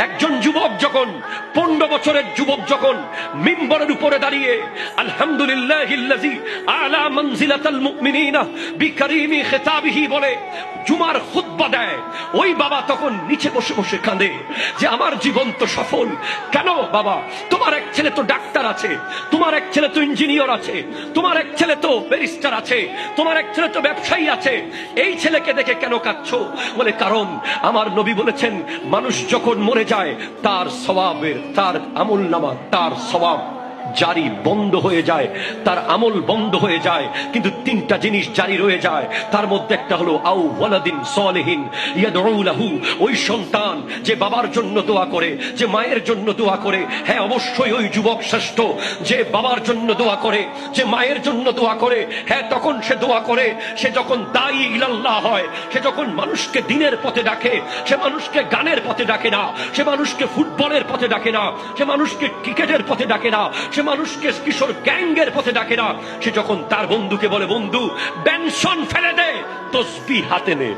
একজন যুবক যখন 15 বছরের যুবক যখন মিম্বরের উপরে দাঁড়িয়ে আলহামদুলিল্লাহিল্লাযী আলা মানজিলাতাল মুমিনিনা বিকারিমি খিতাবিহি বলে জুমার খুতবা দেয়, ওই বাবা তখন নিচে বসে বসে কাঁদে যে আমার জীবন তো সফল। কেন বাবা? তোমার এক ছেলে তো ডাক্তার আছে, তোমার এক ছেলে তো ইঞ্জিনিয়ার আছে, তোমার এক ছেলে তো ব্যারিস্টার আছে, তোমার এক ছেলে তো ব্যবসায়ী আছে, এই ছেলেকে দেখে কেন কাঁদছো? বলে কারণ আমার নবী বলেছেন মানুষ যখন মরে যায় তার সওয়াবের, তার আমলনামা, তার সওয়াব জারি বন্ধ হয়ে যায়, তার আমল বন্ধ হয়ে যায়, কিন্তু তিনটা জিনিস জারি রয়ে যায়। তার মধ্যে একটা হলো আউ ওয়ালাদিন সালিহিন ইয়াদউ লাহু, ওই সন্তান যে বাবার জন্য দোয়া করে, যে মায়ের জন্য দোয়া করে। হ্যাঁ, অবশ্যই ওই যুবক শ্রেষ্ঠ যে বাবার জন্য দোয়া করে, যে মায়ের জন্য দোয়া করে। হ্যাঁ, তখন সে দোয়া করে, সে যখন দাঈ ইলাল্লাহ হয়, সে যখন মানুষকে দ্বীনের পথে ডাকে, সে মানুষকে গানের পথে ডাকে না, সে মানুষকে ফুটবলের পথে ডাকে না, সে মানুষকে ক্রিকেটের পথে ডাকে না, সে মানুষকে কিশোর গ্যাংয়ের পথে ডাকে না। সে যখন তার বন্ধুকে বলে বন্ধু বেনশন ফেলে দে, তসবিহ হাতে নে।